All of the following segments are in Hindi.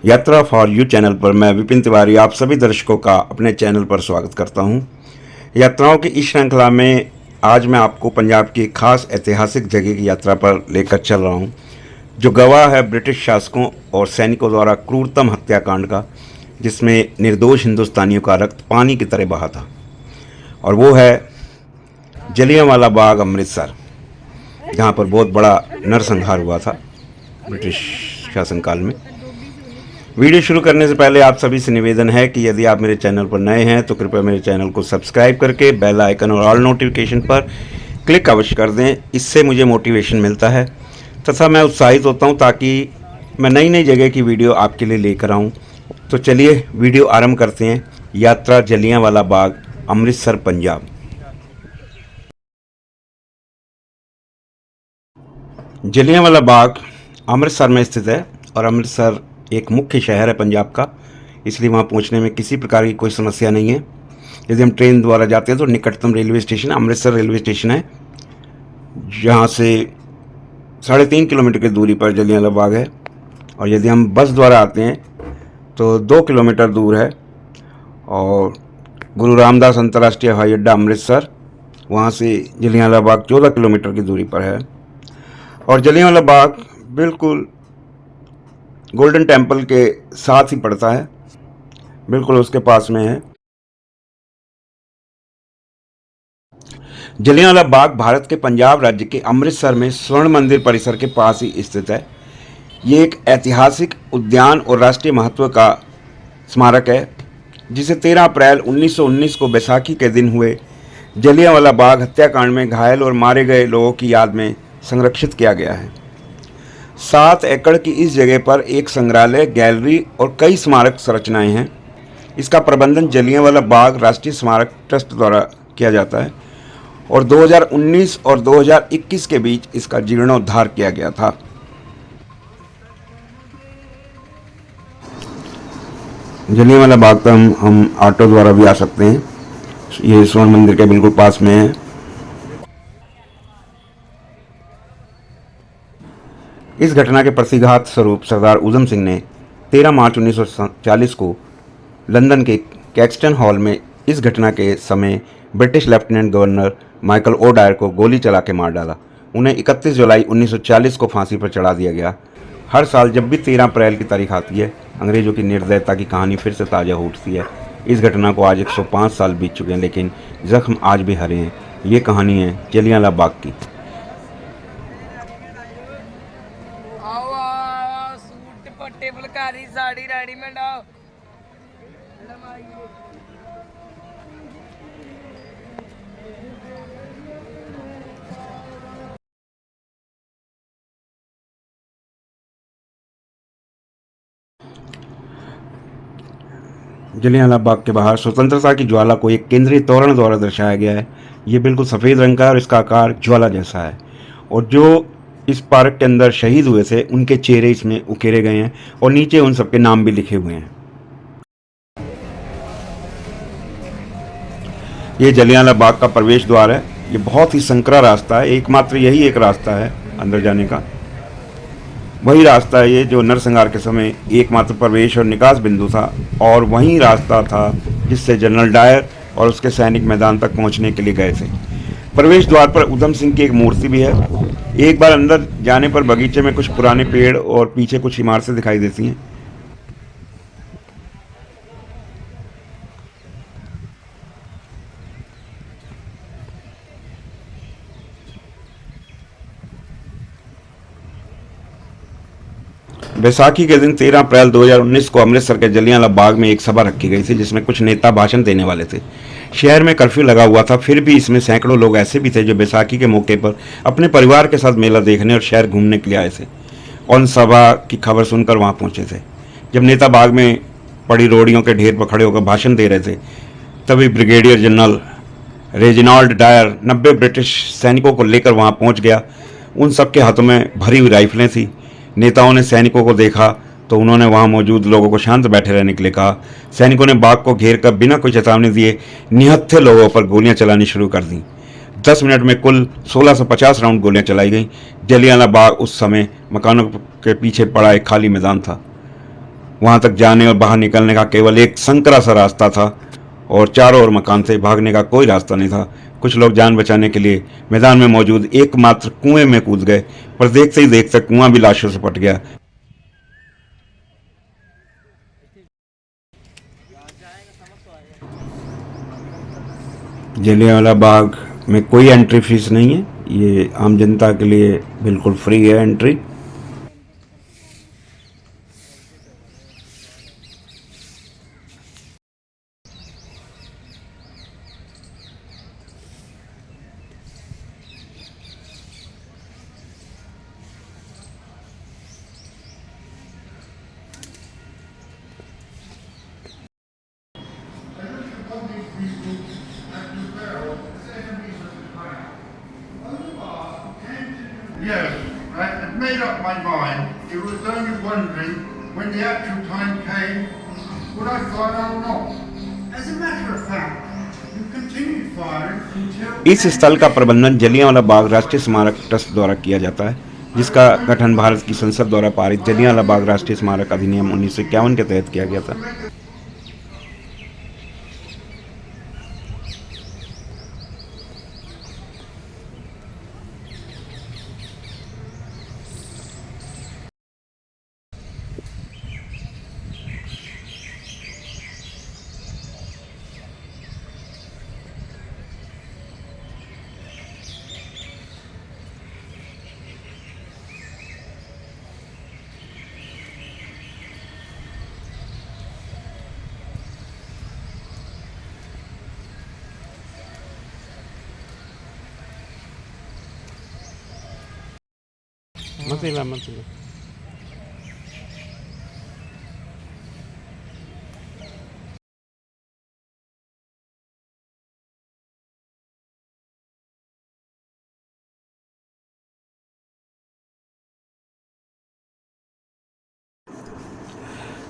यात्रा फॉर यू चैनल पर मैं विपिन तिवारी आप सभी दर्शकों का अपने चैनल पर स्वागत करता हूं। यात्राओं की इस श्रृंखला में आज मैं आपको पंजाब की एक खास ऐतिहासिक जगह की यात्रा पर लेकर चल रहा हूं, जो गवाह है ब्रिटिश शासकों और सैनिकों द्वारा क्रूरतम हत्याकांड का, जिसमें निर्दोष हिंदुस्तानियों का रक्त पानी की तरह बहा था। और वो है जलियांवाला बाग, अमृतसर, जहाँ पर बहुत बड़ा नरसंहार हुआ था ब्रिटिश शासनकाल में। वीडियो शुरू करने से पहले आप सभी से निवेदन है कि यदि आप मेरे चैनल पर नए हैं तो कृपया मेरे चैनल को सब्सक्राइब करके बेल आइकन और ऑल नोटिफिकेशन पर क्लिक अवश्य कर दें। इससे मुझे मोटिवेशन मिलता है तथा मैं उत्साहित होता हूं ताकि मैं नई नई जगह की वीडियो आपके लिए लेकर आऊं। तो चलिए वीडियो आरंभ करते हैं। यात्रा जलियांवाला बाग, अमृतसर, पंजाब। जलियांवाला बाग अमृतसर में स्थित है और अमृतसर एक मुख्य शहर है पंजाब का, इसलिए वहाँ पहुँचने में किसी प्रकार की कोई समस्या नहीं है। यदि हम ट्रेन द्वारा जाते हैं तो निकटतम railway station Amritsar railway station है, जहाँ से 3.5 किलोमीटर की दूरी पर जलियांवाला बाग है। और यदि हम बस द्वारा आते हैं तो 2 किलोमीटर दूर है। और गुरु रामदास अंतर्राष्ट्रीय हवाई अड्डा अमृतसर, वहाँ से जलियांवाला बाग 14 किलोमीटर की दूरी पर है। और जलियांवाला बाग बिल्कुल गोल्डन टेम्पल के साथ ही पड़ता है, बिल्कुल उसके पास में है। जलियांवाला बाग भारत के पंजाब राज्य के अमृतसर में स्वर्ण मंदिर परिसर के पास ही स्थित है। ये एक ऐतिहासिक उद्यान और राष्ट्रीय महत्व का स्मारक है, जिसे 13 अप्रैल 1919 को बैसाखी के दिन हुए जलियांवाला बाग हत्याकांड में घायल और मारे गए लोगों की याद में संरक्षित किया गया है। 7 एकड़ की इस जगह पर एक संग्रहालय, गैलरी और कई स्मारक संरचनाएं हैं। इसका प्रबंधन जलियांवाला बाग राष्ट्रीय स्मारक ट्रस्ट द्वारा किया जाता है और 2019 और 2021 के बीच इसका जीर्णोद्धार किया गया था। जलियांवाला बाग पर हम ऑटो द्वारा भी आ सकते हैं। ये स्वर्ण मंदिर के बिल्कुल पास में है। इस घटना के प्रतिघात स्वरूप सरदार उधम सिंह ने 13 मार्च 1940 को लंदन के कैक्सटन हॉल में इस घटना के समय British lieutenant governor Michael O'Dwyer को गोली चला के मार डाला। उन्हें 31 जुलाई 1940 को फांसी पर चढ़ा दिया गया। हर साल जब भी 13 अप्रैल की तारीख आती है, अंग्रेज़ों की निर्दयता की कहानी फिर से ताज़ा हो उठती है। इस घटना को आज 105 साल बीत चुके हैं, लेकिन जख्म आज भी हरे हैं। ये कहानी है जलियांवाला बाग की। फुलकारी साड़ी रेडीमेड आओ। जलियांवाला बाग के बाहर स्वतंत्रता की ज्वाला को एक केंद्रीय तोरण द्वारा दर्शाया गया है। ये बिल्कुल सफ़ेद रंग का है और इसका आकार ज्वाला जैसा है। और जो इस पार्क के अंदर शहीद हुए थे उनके चेहरे इसमें उकेरे गए हैं और नीचे उन सबके नाम भी लिखे हुए हैं। ये जलियांवाला बाग का प्रवेश द्वार है। ये बहुत ही संकरा रास्ता है, एकमात्र यही एक रास्ता है अंदर जाने का। वही रास्ता है ये जो नरसंहार के समय एकमात्र प्रवेश और निकास बिंदु था, और वही रास्ता था जिससे जनरल डायर और उसके सैनिक मैदान तक पहुंचने के लिए गए थे। प्रवेश द्वार पर उधम सिंह की एक मूर्ति भी है। एक बार अंदर जाने पर बगीचे में कुछ पुराने पेड़ और पीछे कुछ इमारतें दिखाई देती हैं। बैसाखी के दिन 13 अप्रैल 2019 को अमृतसर के जलियांवाला बाग में एक सभा रखी गई थी, जिसमें कुछ नेता भाषण देने वाले थे। शहर में कर्फ्यू लगा हुआ था, फिर भी इसमें सैकड़ों लोग ऐसे भी थे जो बैसाखी के मौके पर अपने परिवार के साथ मेला देखने और शहर घूमने के लिए आए थे और उन सभा की खबर सुनकर वहाँ पहुँचे थे। जब नेता बाग में पड़ी रोड़ियों के ढेर पर खड़े होकर भाषण दे रहे थे, तभी brigadier general Reginald Dyer 90 British सैनिकों को लेकर वहाँ पहुँच गया। उन सबके हाथों में भरी हुई राइफलें थी। नेताओं ने सैनिकों को देखा तो उन्होंने वहां मौजूद लोगों को शांत बैठे रहने के लिए कहा। सैनिकों ने बाग को घेर कर बिना कोई चेतावनी दिए निहत्थे लोगों पर गोलियां चलानी शुरू कर दी। 10 मिनट में कुल 1650 राउंड गोलियां चलाई गईं। जलियांवाला बाग उस समय मकानों के पीछे पड़ा एक खाली मैदान था। वहाँ तक जाने और बाहर निकलने का केवल एक संकरा सा रास्ता था और चारों ओर मकान थे। भागने का कोई रास्ता नहीं था। कुछ लोग जान बचाने के लिए मैदान में मौजूद एकमात्र कुएं में कूद गए, पर देखते ही देखते कुआं भी लाशों से पट गया। जलियांवाला बाग में कोई एंट्री फीस नहीं है। ये आम जनता के लिए बिल्कुल फ्री है entry. Yes, I had made up my mind. It was only wondering when the actual time came, would I fire or not? As a matter of fact, you continued firing until... इस स्थल का प्रबंधन जलियांवाला बाग राष्ट्रीय स्मारक ट्रस्ट द्वारा किया जाता है, जिसका गठन भारत की संसद द्वारा पारित जलियांवाला बाग राष्ट्रीय स्मारक अधिनियम 1951 के तहत किया गया था। मत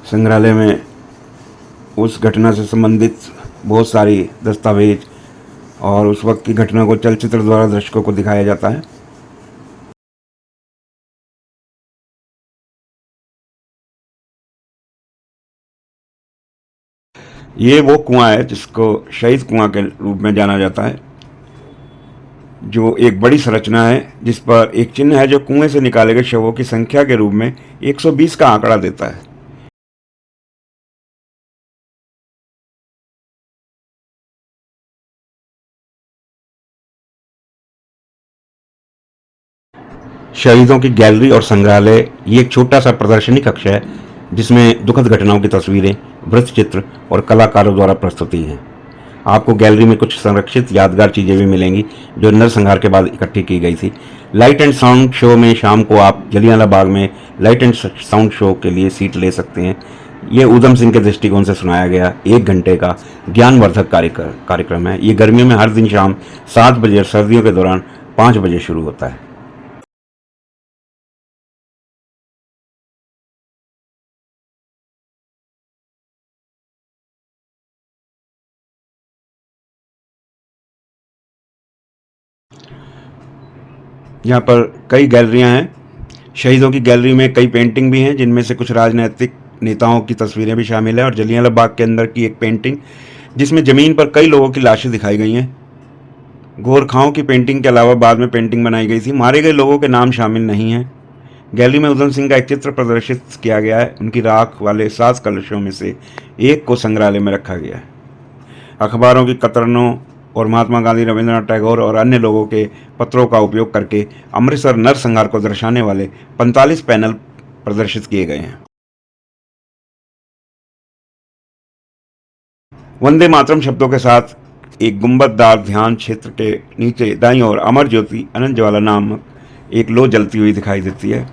संग्रहालय में उस घटना से संबंधित बहुत सारी दस्तावेज और उस वक्त की घटना को चलचित्र द्वारा दर्शकों को दिखाया जाता है। ये वो कुआं है जिसको शहीद कुआं के रूप में जाना जाता है, जो एक बड़ी संरचना है जिस पर एक चिन्ह है जो कुएं से निकाले गए शवों की संख्या के रूप में 120 का आंकड़ा देता है। शहीदों की गैलरी और संग्रहालय ये एक छोटा सा प्रदर्शनी कक्ष है जिसमें दुखद घटनाओं की तस्वीरें, वृत्त चित्र और कलाकारों द्वारा प्रस्तुति हैं। आपको गैलरी में कुछ संरक्षित यादगार चीजें भी मिलेंगी जो नरसंहार के बाद इकट्ठी की गई थी। लाइट एंड साउंड शो में शाम को आप जलियांवाला बाग में लाइट एंड साउंड शो के लिए सीट ले सकते हैं। ये ऊधम सिंह के दृष्टिकोण से सुनाया गया 1 घंटे का ज्ञानवर्धक कार्यक्रम है। ये गर्मियों में हर दिन शाम 7 बजे और सर्दियों के दौरान 5 बजे शुरू होता है। यहाँ पर कई गैलरियाँ हैं। शहीदों की गैलरी में कई पेंटिंग भी हैं जिनमें से कुछ राजनीतिक नेताओं की तस्वीरें भी शामिल हैं, और जलियांवाला बाग के अंदर की एक पेंटिंग जिसमें ज़मीन पर कई लोगों की लाशें दिखाई गई हैं। गोरखाओं की पेंटिंग के अलावा बाद में पेंटिंग बनाई गई थी। मारे गए लोगों के नाम शामिल नहीं हैं। गैलरी में उधम सिंह का एक चित्र प्रदर्शित किया गया है। उनकी राख वाले 7 कलशों में से एक को संग्रहालय में रखा गया है। अखबारों की कतरनों और महात्मा गांधी, रविंद्रनाथ टैगोर और अन्य लोगों के पत्रों का उपयोग करके अमृतसर नरसंहार को दर्शाने वाले 45 पैनल प्रदर्शित किए गए हैं। वंदे मातरम शब्दों के साथ एक गुंबददार ध्यान क्षेत्र के नीचे दाईं ओर अमर ज्योति अनंत ज्वाला नामक एक लो जलती हुई दिखाई देती है।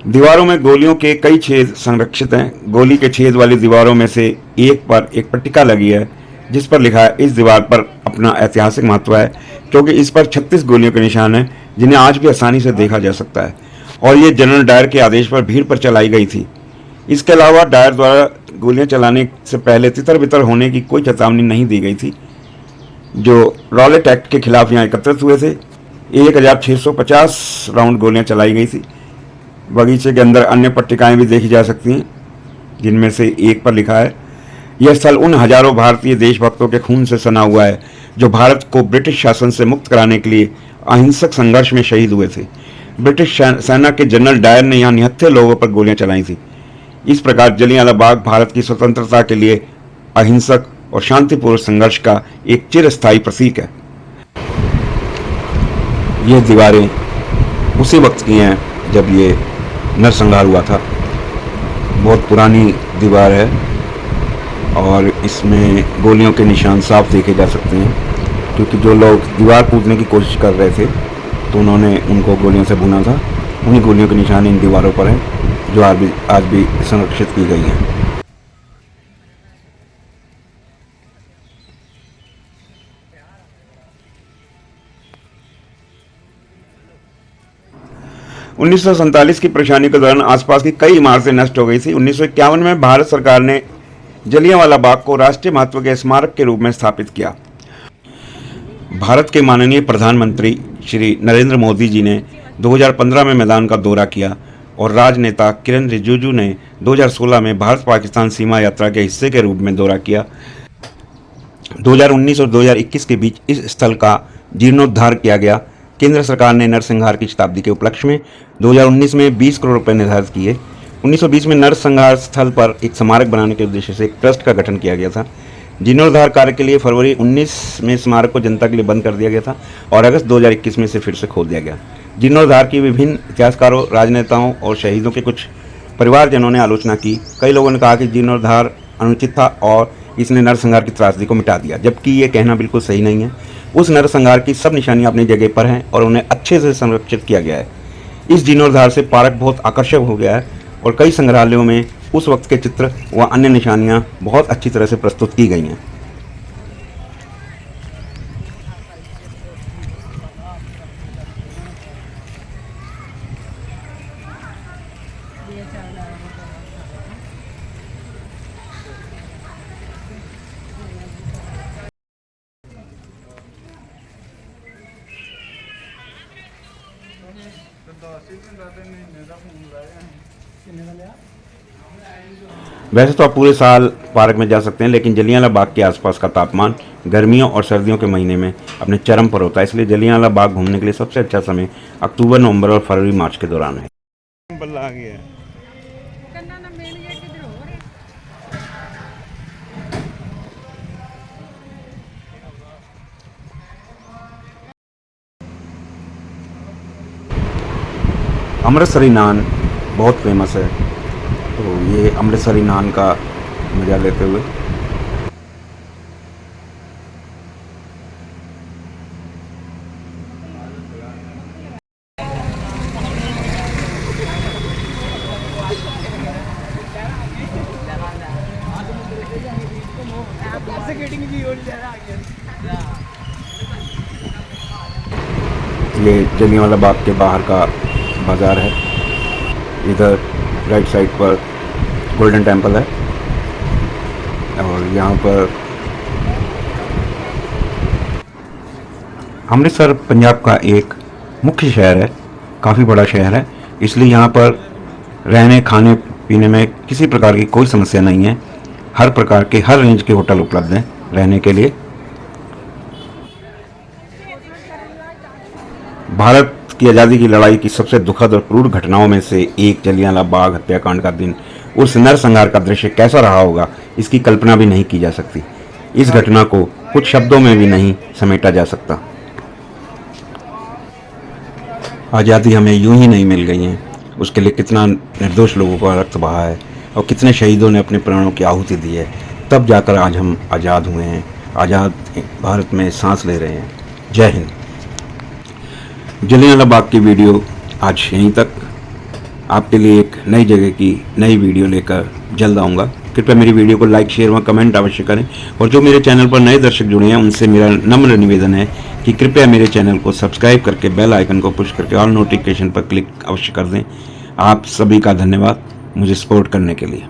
दीवारों में गोलियों के कई छेद संरक्षित हैं। गोली के छेद वाली दीवारों में से एक पर एक पट्टिका लगी है जिस पर लिखा है इस दीवार पर अपना ऐतिहासिक महत्व है, क्योंकि इस पर 36 गोलियों के निशान हैं जिन्हें आज भी आसानी से देखा जा सकता है और ये जनरल डायर के आदेश पर भीड़ पर चलाई गई थी। इसके अलावा डायर द्वारा गोलियां चलाने से पहले तितर बितर होने की कोई चेतावनी नहीं दी गई थी। जो रॉलेट एक्ट के खिलाफ यहाँ एकत्रित हुए थे 1650 राउंड गोलियां चलाई गई थी। बगीचे के अंदर अन्य पट्टिकाएं भी देखी जा सकती हैं जिनमें से एक पर लिखा है यह स्थल उन हजारों भारतीय देशभक्तों के खून से सना हुआ है जो भारत को ब्रिटिश शासन से मुक्त कराने के लिए अहिंसक संघर्ष में शहीद हुए थे। ब्रिटिश सेना के जनरल डायर ने यहाँ निहत्थे लोगों पर गोलियां चलाई थी। इस प्रकार जलियांवाला बाग भारत की स्वतंत्रता के लिए अहिंसक और शांतिपूर्ण संघर्ष का एक चिरस्थायी प्रतीक है। ये दीवारें उसी वक्त की हैं जब ये नरसंहार हुआ था। बहुत पुरानी दीवार है और इसमें गोलियों के निशान साफ देखे जा सकते हैं, क्योंकि जो लोग दीवार कूदने की कोशिश कर रहे थे तो उन्होंने उनको गोलियों से भुना था। उन्हीं गोलियों के निशान इन दीवारों पर हैं जो आज भी संरक्षित की गई हैं। उन्नीस की परेशानी के दौरान आसपास की कई इमारतें नष्ट हो गई थी। 1951 में भारत सरकार ने जलियांवाला बाग को राष्ट्रीय महत्व के स्मारक के रूप में स्थापित किया। भारत के माननीय प्रधानमंत्री श्री नरेंद्र मोदी जी ने 2015 में मैदान का दौरा किया और राजनेता किरण रिजिजू ने 2016 में भारत पाकिस्तान सीमा यात्रा के हिस्से के रूप में दौरा किया। 2019 और 2021 के बीच इस स्थल का जीर्णोद्धार किया गया। केंद्र सरकार ने नरसंहार की शताब्दी के उपलक्ष्य में 2019 में 20 करोड़ रुपए निर्धारित किए। 1920 में नरसंहार स्थल पर एक स्मारक बनाने के उद्देश्य से एक ट्रस्ट का गठन किया गया था। जीर्णोद्धार कार्य के लिए फरवरी 19 में स्मारक को जनता के लिए बंद कर दिया गया था और अगस्त 2021 में इसे फिर से खोल दिया गया। जीर्णोद्धार की विभिन्न इतिहासकारों, राजनेताओं और शहीदों के कुछ परिवारजनों ने आलोचना की। कई लोगों ने कहा कि जीर्णोद्धार अनुचित था और इसने नरसंहार की त्रासदी को मिटा दिया, जबकि ये कहना बिल्कुल सही नहीं है। उस नरसंहार की सब निशानियां अपनी जगह पर हैं और उन्हें अच्छे से संरक्षित किया गया है। इस जीर्णोद्धार से पार्क बहुत आकर्षक हो गया है और कई संग्रहालयों में उस वक्त के चित्र व अन्य निशानियां बहुत अच्छी तरह से प्रस्तुत की गई हैं। वैसे तो आप पूरे साल पार्क में जा सकते हैं, लेकिन जलियांवाला बाग के आसपास का तापमान गर्मियों और सर्दियों के महीने में अपने चरम पर होता है। इसलिए जलियांवाला बाग घूमने के लिए सबसे अच्छा समय अक्टूबर, नवंबर और फरवरी, मार्च के दौरान है। अमृतसरी नान बहुत फेमस है, तो ये अमृतसरी नान का मज़ा लेते हुए ये जलियांवाला बाग के बाहर का बाज़ार है। इधर राइट साइड पर गोल्डन टेम्पल है और यहाँ पर अमृतसर पंजाब का एक मुख्य शहर है, काफ़ी बड़ा शहर है, इसलिए यहाँ पर रहने खाने पीने में किसी प्रकार की कोई समस्या नहीं है। हर प्रकार के हर रेंज के होटल उपलब्ध हैं रहने के लिए। भारत की आज़ादी की लड़ाई की सबसे दुखद और क्रूर घटनाओं में से एक जलियांवाला बाग हत्याकांड का दिन, उस नरसंहार का दृश्य कैसा रहा होगा, इसकी कल्पना भी नहीं की जा सकती। इस घटना को कुछ शब्दों में भी नहीं समेटा जा सकता। आज़ादी हमें यूं ही नहीं मिल गई है, उसके लिए कितना निर्दोष लोगों का रक्त बहा है और कितने शहीदों ने अपने प्राणों की आहुति दी है, तब जाकर आज हम आज़ाद हुए हैं, आज़ाद भारत में सांस ले रहे हैं। जय हिंद। जलियांवाला बाग की वीडियो आज यहीं तक। आपके लिए एक नई जगह की नई वीडियो लेकर जल्द आऊँगा। कृपया मेरी वीडियो को लाइक, शेयर व कमेंट अवश्य करें। और जो मेरे चैनल पर नए दर्शक जुड़े हैं उनसे मेरा नम्र निवेदन है कि कृपया मेरे चैनल को सब्सक्राइब करके बेल आइकन को पुश करके ऑल नोटिफिकेशन पर क्लिक अवश्य कर दें। आप सभी का धन्यवाद मुझे सपोर्ट करने के लिए।